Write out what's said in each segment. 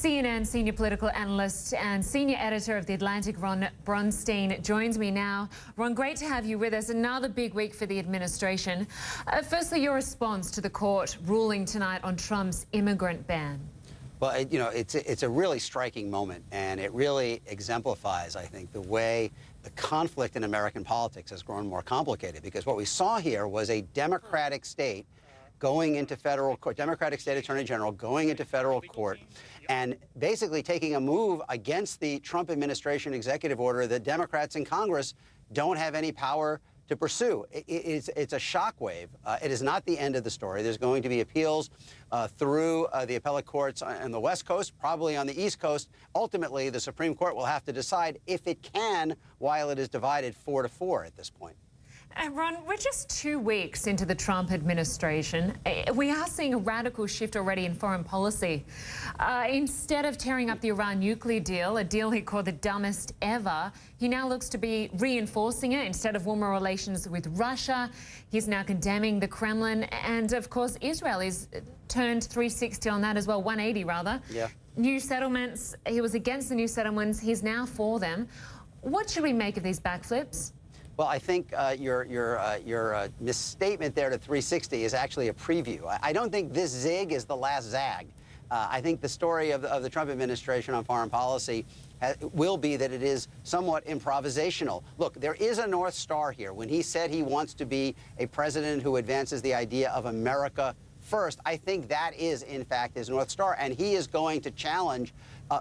CNN senior political analyst and senior editor of The Atlantic, Ron Brownstein, joins me now. Ron, great to have you with us. Another big week for the administration. Firstly, your response to the court ruling tonight on Trump's immigrant ban. Well, it's a really striking moment, and it really exemplifies, I think, the way the conflict in American politics has grown more complicated. Because what we saw here was a Democratic state going into federal court, Democratic state attorney general going into federal court and basically taking a move against the Trump administration executive order that Democrats in Congress don't have any power to pursue. It's a shockwave. It is not the end of the story. There's going to be appeals through the appellate courts on the West Coast, probably on the East Coast. Ultimately, the Supreme Court will have to decide if it can, while it is divided 4-4 at this point. Ron, we're just 2 weeks into the Trump administration. We are seeing a radical shift already in foreign policy. Instead of tearing up the Iran nuclear deal, a deal he called the dumbest ever, he now looks to be reinforcing it. Instead of warmer relations with Russia, he's now condemning the Kremlin. And, of course, Israel is turned 360 on that as well, 180 rather. Yeah. New settlements, he was against the new settlements. He's now for them. What should we make of these backflips? Well, I think your misstatement there to 360 is actually a preview. I don't think this zig is the last zag. I think the story of the Trump administration on foreign policy will be that it is somewhat improvisational. Look, there is a North Star here. When he said he wants to be a president who advances the idea of America first, I think that is, in fact, his North Star. And he is going to challenge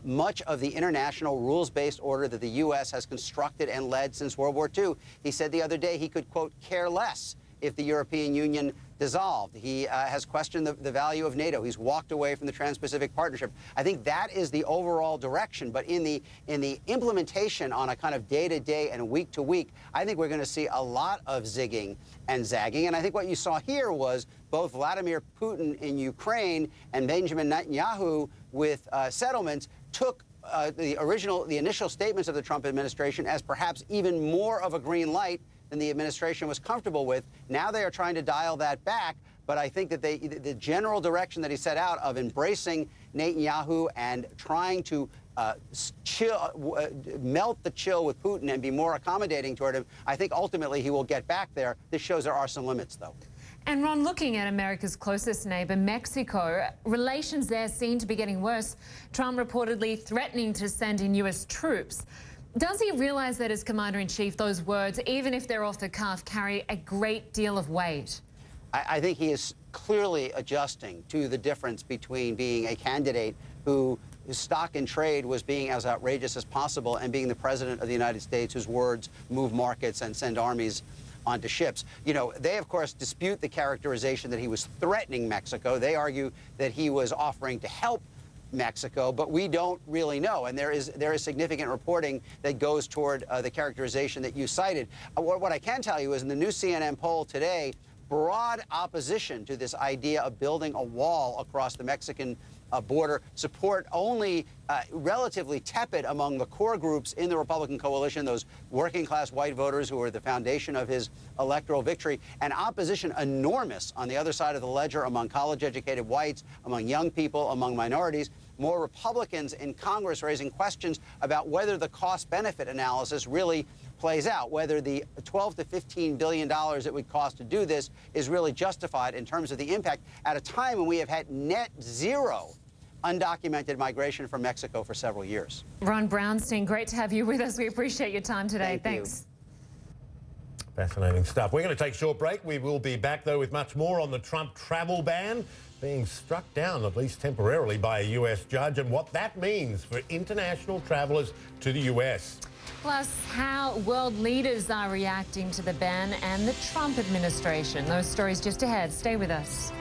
much of the international rules-based order that the U.S. has constructed and led since World War II. He said the other day he could, quote, care less if the European Union dissolved. He has questioned the value of NATO. He's walked away from the Trans-Pacific Partnership. I think that is the overall direction. But in the implementation on a kind of day-to-day and week-to-week, I think we're going to see a lot of zigging and zagging. And I think what you saw here was both Vladimir Putin in Ukraine and Benjamin Netanyahu with settlements took the initial statements of the Trump administration as perhaps even more of a green light than the administration was comfortable with. Now they are trying to dial that back. But I think that the general direction that he set out of embracing Netanyahu and trying to melt the chill with Putin and be more accommodating toward him, I think ultimately he will get back there. This shows there are some limits, though. And Ron, looking at America's closest neighbour, Mexico, relations there seem to be getting worse. Trump reportedly threatening to send in U.S. troops. Does he realise that as Commander-in-Chief, those words, even if they're off the cuff, carry a great deal of weight? I think he is clearly adjusting to the difference between being a candidate whose stock in trade was being as outrageous as possible and being the president of the United States whose words move markets and send armies onto ships. You know, they, of course, dispute the characterization that he was threatening Mexico. They argue that he was offering to help Mexico, but we don't really know. And there is significant reporting that goes toward the characterization that you cited. What I can tell you is in the new CNN poll today, broad opposition to this idea of building a wall across the Mexican border, support only relatively tepid among the core groups in the Republican coalition, those working-class white voters who were the foundation of his electoral victory, and opposition enormous on the other side of the ledger among college-educated whites, among young people, among minorities. More Republicans in Congress raising questions about whether the cost-benefit analysis really plays out, whether the $12 to $15 billion it would cost to do this is really justified in terms of the impact at a time when we have had net zero undocumented migration from Mexico for several years. Ron Brownstein, great to have you with us. We appreciate your time today. Thanks. Fascinating stuff. We're going to take a short break. We will be back, though, with much more on the Trump travel ban being struck down, at least temporarily, by a US judge and what that means for international travellers to the US. Plus, how world leaders are reacting to the ban and the Trump administration. Those stories just ahead. Stay with us.